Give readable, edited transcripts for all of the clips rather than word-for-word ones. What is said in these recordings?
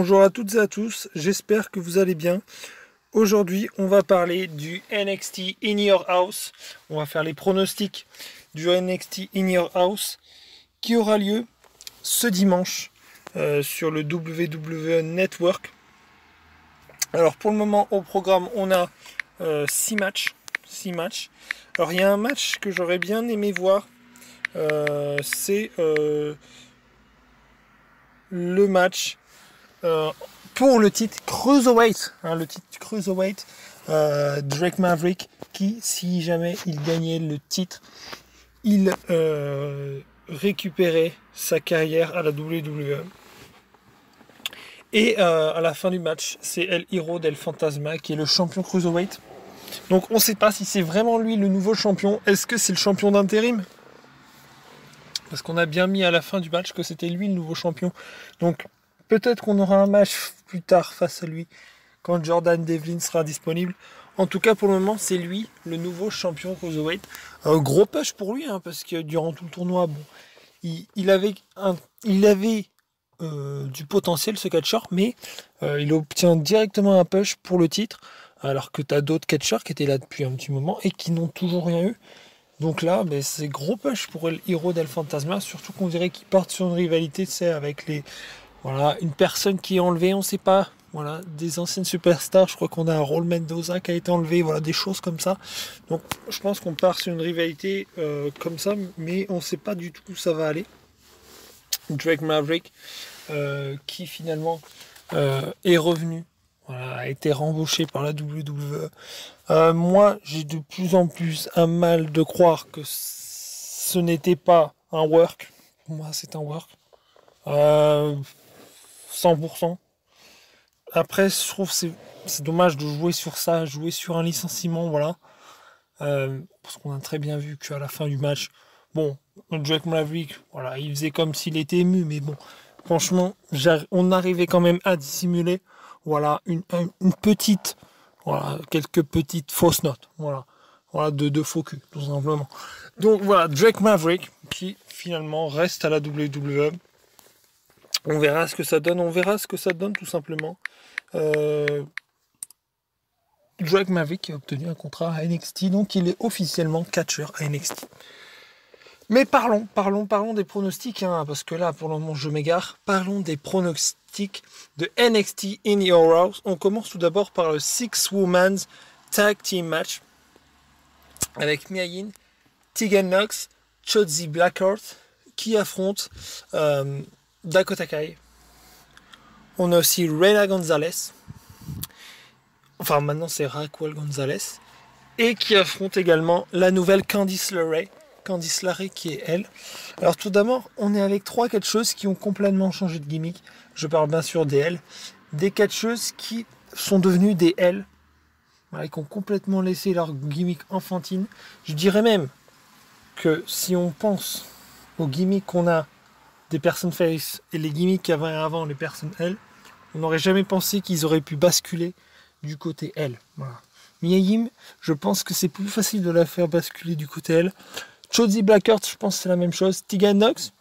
Bonjour à toutes et à tous, j'espère que vous allez bien. Aujourd'hui, on va parler du NXT In Your House. On va faire les pronostics du NXT In Your House qui aura lieu ce dimanche sur le WWE Network. Alors pour le moment, au programme, on a 6 matchs. Alors il y a un match que j'aurais bien aimé voir. C'est le match pour le titre Cruiserweight, le titre Cruiserweight, Drake Maverick, qui, si jamais il gagnait le titre, il récupérait sa carrière à la WWE. Et à la fin du match, c'est El Hero del Fantasma qui est le champion Cruiserweight. Donc on ne sait pas si c'est vraiment lui le nouveau champion. Est-ce que c'est le champion d'intérim ? Parce qu'on a bien mis à la fin du match que c'était lui le nouveau champion. Donc peut-être qu'on aura un match plus tard face à lui, quand Jordan Devlin sera disponible. En tout cas, pour le moment, c'est lui, le nouveau champion Cruiserweight. Un gros push pour lui, parce que durant tout le tournoi, bon, il avait du potentiel, ce catcheur, mais il obtient directement un push pour le titre, alors que tu as d'autres catcheurs qui étaient là depuis un petit moment et qui n'ont toujours rien eu. Donc là, c'est gros push pour El Hero del Fantasma, surtout qu'on dirait qu'il part sur une rivalité, avec une personne qui est enlevée, on ne sait pas, des anciennes superstars. Je crois qu'on a un Raul Mendoza qui a été enlevé, des choses comme ça. Donc je pense qu'on part sur une rivalité comme ça, mais on ne sait pas du tout où ça va aller. Drake Maverick, qui finalement est revenu, a été rembauché par la WWE. Moi, j'ai de plus en plus un mal de croire que ce n'était pas un work. Pour moi, c'est un work. 100%. Après, je trouve que c'est dommage de jouer sur ça, jouer sur un licenciement, parce qu'on a très bien vu qu'à la fin du match, Drake Maverick, il faisait comme s'il était ému, mais bon, franchement, on arrivait quand même à dissimuler, une petite, quelques petites fausses notes, de faux cul, tout simplement. Donc Drake Maverick, qui finalement reste à la WWE. On verra ce que ça donne, tout simplement. Drake Maverick a obtenu un contrat à NXT, donc il est officiellement catcheur à NXT. Mais parlons des pronostics, parce que là, pour le moment, je m'égare. Parlons des pronostics de NXT In Your House. On commence tout d'abord par le 6-Woman Tag Team Match avec Mia Yim, Tegan Nox, Shotzi Blackheart qui affrontent Dakota Kai. On a aussi Reina Gonzalez. Enfin, maintenant, c'est Raquel Gonzalez. Et qui affronte également la nouvelle Candice LeRae. Candice LeRae qui est elle. Alors tout d'abord, on est avec 3 catcheuses qui ont complètement changé de gimmick. Je parle bien sûr des L. Des catcheuses qui sont devenues des L. Qui ont complètement laissé leur gimmick enfantine. Je dirais même que si on pense aux gimmicks qu'on a des personnes face et les gimmicks qu'il y avait avant les personnes L, on n'aurait jamais pensé qu'ils auraient pu basculer du côté L. Mia Yim, je pense que c'est plus facile de la faire basculer du côté L. Shotzi Blackheart, je pense que c'est la même chose. Tegan Nox,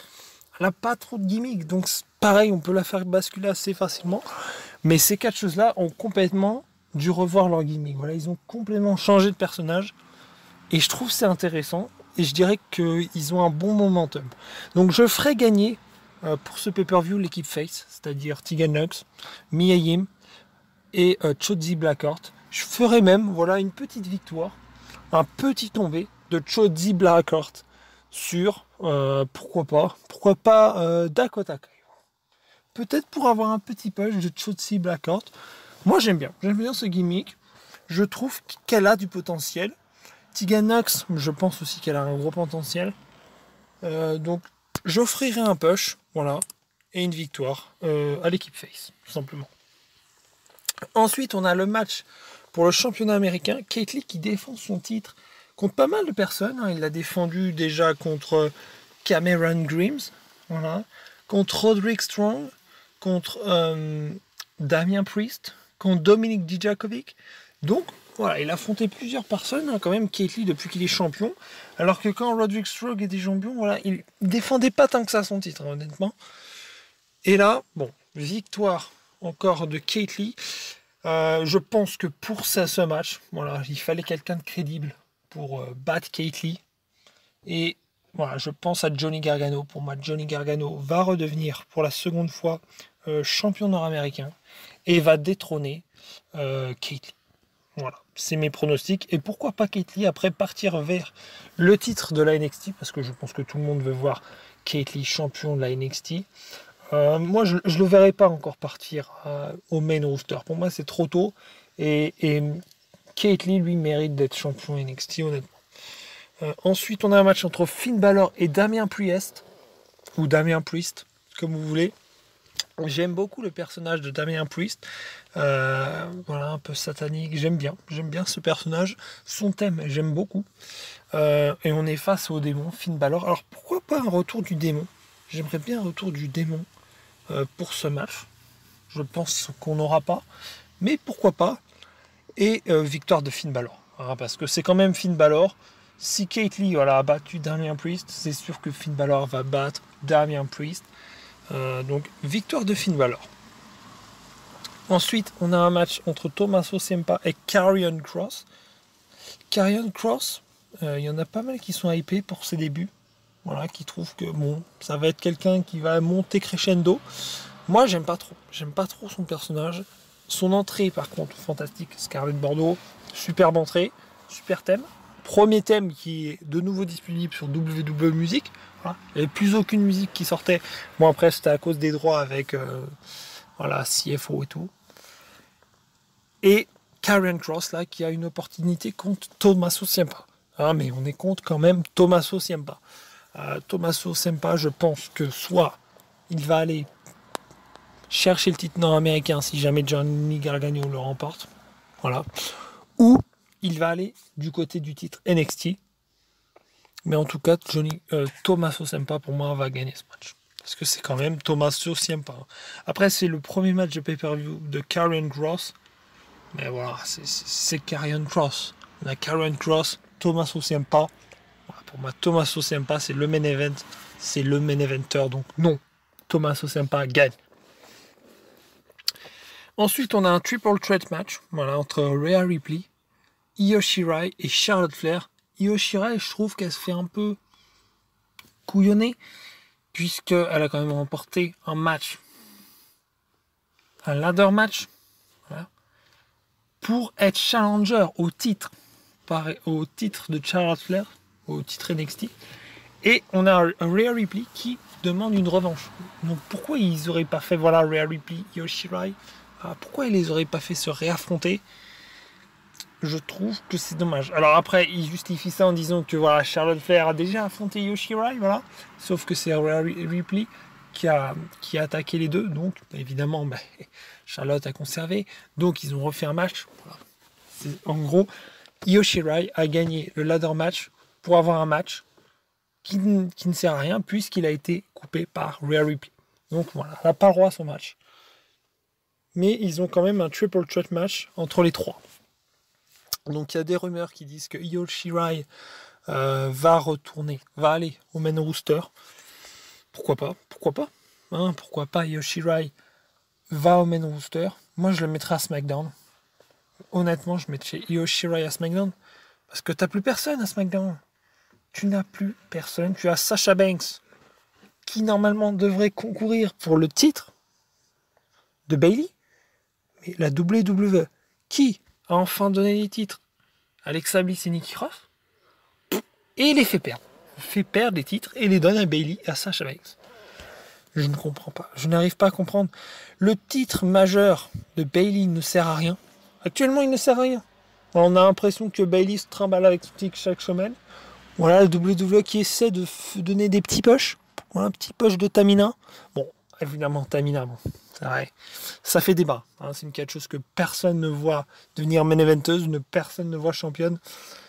elle n'a pas trop de gimmicks, donc pareil, on peut la faire basculer assez facilement. Mais ces 4 choses-là ont complètement dû revoir leur gimmick. Ils ont complètement changé de personnage. Et je trouve que c'est intéressant. Et je dirais qu'ils ont un bon momentum. Donc je ferai gagner pour ce pay-per-view l'équipe face, c'est-à-dire Tegan Nox, Mia Yim et Shotzi Blackheart. Je ferai même une petite victoire, un petit tombé de Shotzi Blackheart sur pourquoi pas Dakota Kai. Peut-être pour avoir un petit push de Shotzi Blackheart. Moi j'aime bien ce gimmick. Je trouve qu'elle a du potentiel. Tegan Nox, je pense aussi qu'elle a un gros potentiel. Donc j'offrirai un push, et une victoire à l'équipe face, tout simplement. Ensuite, on a le match pour le championnat américain. Keith Lee qui défend son titre contre pas mal de personnes. Il l'a défendu déjà contre Cameron Grimes, contre Roderick Strong, contre Damian Priest, contre Dominic Dijakovic. Donc, il a affronté plusieurs personnes, quand même, Keith Lee, depuis qu'il est champion. Alors que quand Roderick Strong était champion, il défendait pas tant que ça son titre, honnêtement. Et là, victoire encore de Keith Lee. Je pense que pour ce match, voilà, il fallait quelqu'un de crédible pour battre Keith Lee. Et voilà, je pense à Johnny Gargano. Pour moi, Johnny Gargano va redevenir pour la seconde fois champion nord-américain et va détrôner Keith Lee. Voilà, c'est mes pronostics. Et pourquoi pas Keith Lee après partir vers le titre de la NXT, parce que je pense que tout le monde veut voir Keith Lee champion de la NXT. Moi, je ne le verrai pas encore partir au main roster. Pour moi, c'est trop tôt. Et Keith Lee, lui, mérite d'être champion NXT, honnêtement. Ensuite, on a un match entre Finn Balor et Damien Priest, ou Damien Priest, comme vous voulez. J'aime beaucoup le personnage de Damien Priest. Voilà, un peu satanique. J'aime bien ce personnage. Son thème, j'aime beaucoup. Et on est face au démon Finn Balor. Alors, pourquoi pas un retour du démon? J'aimerais bien un retour du démon pour ce match. Je pense qu'on n'aura pas. Mais pourquoi pas? Et victoire de Finn Balor. Voilà, parce que c'est quand même Finn Balor. Si Keith Lee a battu Damien Priest, c'est sûr que Finn Balor va battre Damien Priest. Donc, victoire de Finn Balor. Ensuite, on a un match entre Tommaso Ciampa et Karrion Kross. Karrion Kross, il y en a pas mal qui sont hypés pour ses débuts. Voilà, qui trouvent que bon, ça va être quelqu'un qui va monter crescendo. Moi, j'aime pas trop. J'aime pas trop son personnage. Son entrée, par contre, fantastique. Scarlett Bordeaux, superbe entrée, super thème. Premier thème qui est de nouveau disponible sur WWE Music. Voilà. Il n'y avait plus aucune musique qui sortait. Bon, après, c'était à cause des droits avec voilà, CFO et tout. Et Karrion Kross, là, qui a une opportunité contre Tommaso Ciampa. Ah, mais on est contre quand même Tommaso Ciampa. Tommaso Ciampa, je pense que soit il va aller chercher le titre nord-américain si jamais Johnny Gargano le remporte. Voilà. Ou il va aller du côté du titre NXT. Mais en tout cas, Tommaso Ciampa, pour moi, va gagner ce match. Parce que c'est quand même Tommaso Ciampa. Après, c'est le premier match de pay-per-view de Karrion Kross. Mais voilà, c'est Karrion Kross. On a Karrion Kross, Tommaso Ciampa. Voilà, pour moi, Tommaso Ciampa, c'est le main event. C'est le main eventer. Donc non, Tommaso Ciampa gagne. Ensuite, on a un triple threat match. Voilà, entre Rhea Ripley, Io Shirai et Charlotte Flair. Io Shirai, je trouve qu'elle se fait un peu couillonner, puisqu'elle a quand même remporté un match, un ladder match, voilà, pour être challenger au titre de Charlotte Flair, au titre NXT. Et on a un Rhea Ripley qui demande une revanche. Donc pourquoi ils n'auraient pas fait, voilà, Rhea Ripley, Io Shirai, pourquoi ils les auraient pas fait se réaffronter? Je trouve que c'est dommage. Alors après, il justifie ça en disant que voilà, Charlotte Flair a déjà affronté Io Shirai, voilà. Sauf que c'est Rhea Ripley qui a attaqué les deux. Donc, évidemment, Charlotte a conservé. Donc, ils ont refait un match. Voilà. En gros, Io Shirai a gagné le ladder match pour avoir un match qui ne sert à rien puisqu'il a été coupé par Rhea Ripley. Donc voilà, elle n'a pas le droit à son match. Mais ils ont quand même un triple threat match entre les trois. Donc il y a des rumeurs qui disent que Io Shirai va aller au main roster. Pourquoi pas pourquoi pas Io Shirai va au main roster. Moi je le mettrais à SmackDown. Honnêtement, je mettrais Io Shirai à SmackDown. Parce que t'as plus personne à SmackDown. Tu n'as plus personne. Tu as Sasha Banks qui normalement devrait concourir pour le titre de Bayley. Mais la WWE qui a enfin donné les titres à Alexa Bliss et Nikki Cross et les fait perdre. Fait perdre les titres et les donne à Bayley et à Sasha Banks. Je ne comprends pas. Je n'arrive pas à comprendre. Le titre majeur de Bayley ne sert à rien. Actuellement, il ne sert à rien. On a l'impression que Bayley se trimballe avec son titre chaque semaine. Voilà, la WWE qui essaie de donner des petits pushs. Voilà, un petit push de Tamina. Bon, évidemment, Tamina, bon, c'est vrai. Ça fait débat. Hein, c'est quelque chose que personne ne voit devenir main eventeuse, personne ne voit championne.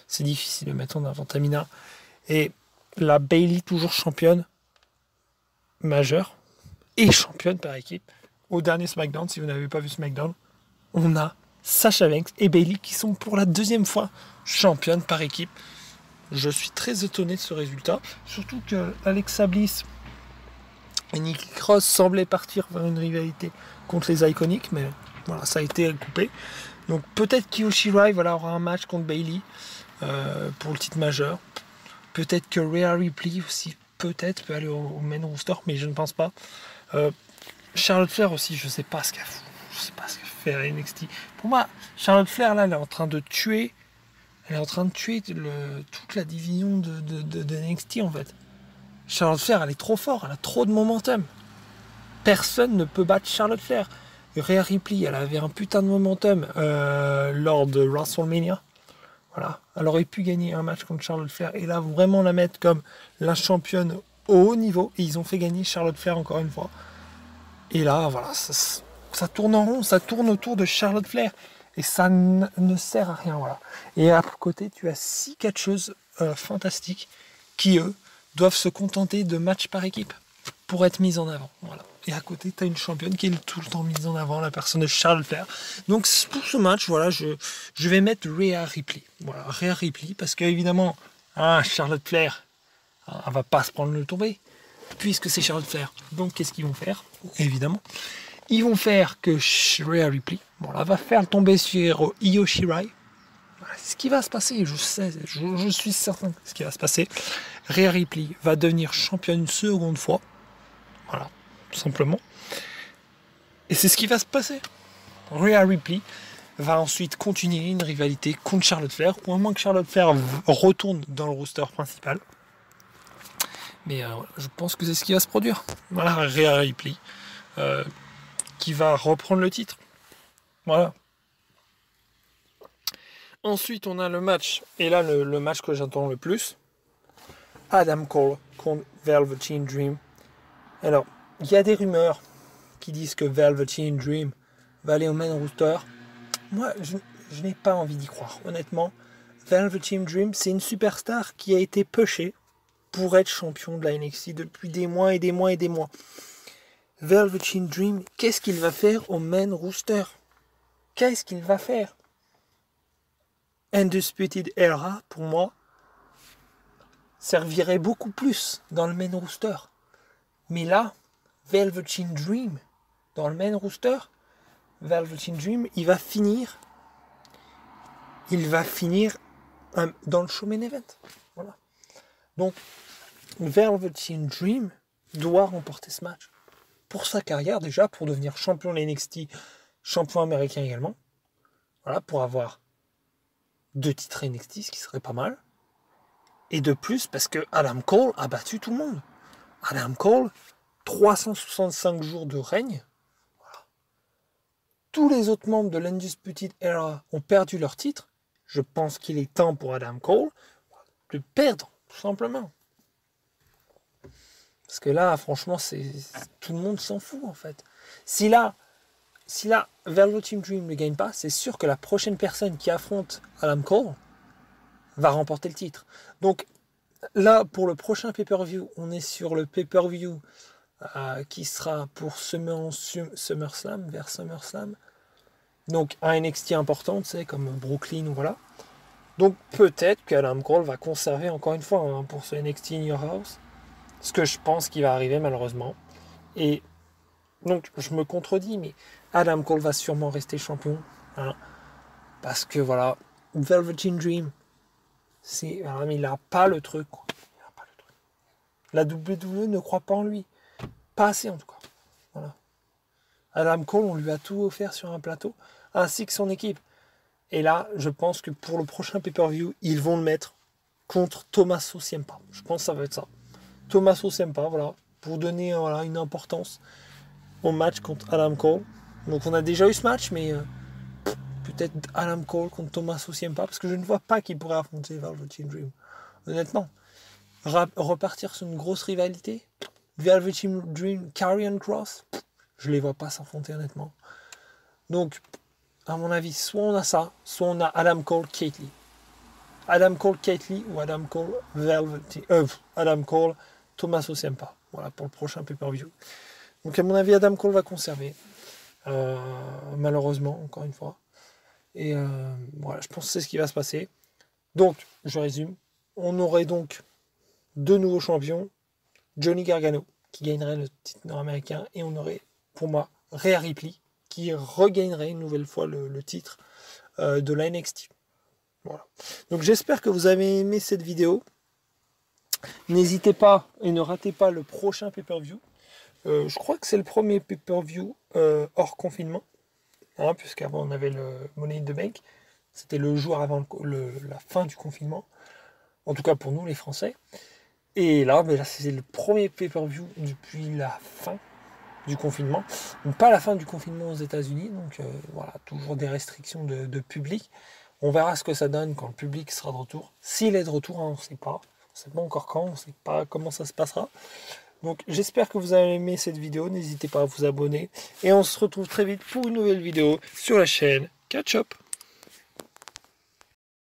C'est difficile de mettre en avant Tamina. Et la Bayley, toujours championne majeure et championne par équipe. Au dernier SmackDown, si vous n'avez pas vu SmackDown, on a Sasha Banks et Bayley qui sont pour la deuxième fois championnes par équipe. Je suis très étonné de ce résultat. Surtout que Alexa Bliss Et Nikki Cross semblait partir vers une rivalité contre les Iconics, mais voilà, ça a été coupé. Donc peut-être qu'Io Shirai aura un match contre Bayley pour le titre majeur. Peut-être que Rhea Ripley aussi, peut-être, peut aller au main roster, mais je ne pense pas. Charlotte Flair aussi, je sais pas ce qu'elle fout. Je sais pas ce qu'elle fait à NXT. Pour moi, Charlotte Flair, là, elle est en train de tuer. Elle est en train de tuer toute la division de NXT, en fait. Charlotte Flair, elle est trop forte, elle a trop de momentum. Personne ne peut battre Charlotte Flair. Rhea Ripley, elle avait un putain de momentum lors de WrestleMania. Voilà. Elle aurait pu gagner un match contre Charlotte Flair et là vraiment la mettre comme la championne au haut niveau. Et ils ont fait gagner Charlotte Flair encore une fois. Et là, voilà, ça tourne en rond, ça tourne autour de Charlotte Flair. Et ça ne sert à rien. Voilà. Et à côté, tu as 6 catcheuses fantastiques qui, eux, doivent se contenter de matchs par équipe pour être mises en avant. Voilà. Et à côté, tu as une championne qui est tout le temps mise en avant, la personne de Charlotte Flair. Donc pour ce match, voilà, je vais mettre Rhea Ripley. Voilà, Rhea Ripley, parce qu'évidemment, Charlotte Flair, elle va pas se prendre le tombé, puisque c'est Charlotte Flair. Donc qu'est-ce qu'ils vont faire? Évidemment, ils vont faire que Rhea Ripley, voilà, va faire tomber sur Io Shirai. Voilà, c'est ce qui va se passer, je sais, je suis certain de ce qui va se passer. Rhea Ripley va devenir championne une seconde fois. Voilà, tout simplement. Et c'est ce qui va se passer. Rhea Ripley va ensuite continuer une rivalité contre Charlotte Flair, ou à moins que Charlotte Flair retourne dans le roster principal. Mais je pense que c'est ce qui va se produire. Voilà, Rhea Ripley qui va reprendre le titre. Voilà. Ensuite, on a le match, et là le match que j'attends le plus, Adam Cole contre Velveteen Dream. Alors, il y a des rumeurs qui disent que Velveteen Dream va aller au main roster. Moi, je n'ai pas envie d'y croire, honnêtement. Velveteen Dream, c'est une superstar qui a été pushée pour être champion de la NXT depuis des mois et des mois et des mois. Velveteen Dream, qu'est-ce qu'il va faire au main roster? Qu'est-ce qu'il va faire? Undisputed Era, pour moi, servirait beaucoup plus dans le main roster. Mais là, Velveteen Dream, dans le main roster, Velveteen Dream, il va finir dans le show main event. Voilà. Donc, Velveteen Dream doit remporter ce match. Pour sa carrière déjà, pour devenir champion de NXT, champion américain également. Voilà, pour avoir 2 titres NXT, ce qui serait pas mal. Et de plus, parce que Adam Cole a battu tout le monde. Adam Cole, 365 jours de règne. Voilà. Tous les autres membres de l'Undisputed Era ont perdu leur titre. Je pense qu'il est temps pour Adam Cole de perdre, tout simplement. Parce que là, franchement, tout le monde s'en fout, en fait. Si là, Velveteen Dream ne gagne pas, c'est sûr que la prochaine personne qui affronte Adam Cole va remporter le titre. Donc, là, pour le prochain pay-per-view, on est sur le pay-per-view qui sera pour SummerSlam, vers SummerSlam. Donc, un NXT important, tu sais, comme Brooklyn, ou voilà. Donc, peut-être qu'Adam Cole va conserver, encore une fois, pour ce NXT in Your House, ce que je pense qui va arriver malheureusement. Et donc je me contredis, mais Adam Cole va sûrement rester champion. Hein, parce que voilà, Velveteen Dream, mais il n'a pas le truc. Quoi. Il a pas le truc. La WWE ne croit pas en lui. Pas assez en tout cas. Voilà. Adam Cole, on lui a tout offert sur un plateau, ainsi que son équipe. Et là, je pense que pour le prochain pay-per-view, ils vont le mettre contre Tommaso Ciampa. Je pense que ça va être ça. Tommaso Ciampa, voilà, pour donner une importance au match contre Adam Cole. Donc on a déjà eu ce match, mais peut-être Adam Cole contre Tommaso Ciampa, parce que je ne vois pas qui pourrait affronter Velveteen Dream. Honnêtement, repartir sur une grosse rivalité, Velveteen Dream, Karrion Kross, je les vois pas s'affronter honnêtement. Donc, à mon avis, soit on a ça, soit on a Adam Cole, Keith Lee. Adam Cole, Keith Lee ou Adam Cole, Adam Cole, Tommaso Ciampa. Voilà, pour le prochain pay-per-view. Donc, à mon avis, Adam Cole va conserver. Malheureusement, encore une fois. Et voilà, je pense que c'est ce qui va se passer. Donc, je résume. On aurait donc 2 nouveaux champions. Johnny Gargano, qui gagnerait le titre nord-américain et on aurait, pour moi, Rhea Ripley qui regagnerait une nouvelle fois le titre de la NXT. Voilà. Donc j'espère que vous avez aimé cette vidéo. N'hésitez pas et ne ratez pas le prochain pay-per-view. Je crois que c'est le premier pay-per-view hors confinement, hein, puisqu'avant on avait le Money in the Bank. C'était le jour avant la fin du confinement, en tout cas pour nous les Français. Et là, là c'est le premier pay-per-view depuis la fin du confinement. Donc pas la fin du confinement aux États-Unis, donc voilà, toujours des restrictions de public. On verra ce que ça donne quand le public sera de retour. S'il est de retour, hein, on ne sait pas. On ne sait pas encore quand, on ne sait pas comment ça se passera. Donc j'espère que vous avez aimé cette vidéo. N'hésitez pas à vous abonner. Et on se retrouve très vite pour une nouvelle vidéo sur la chaîne Catch Up.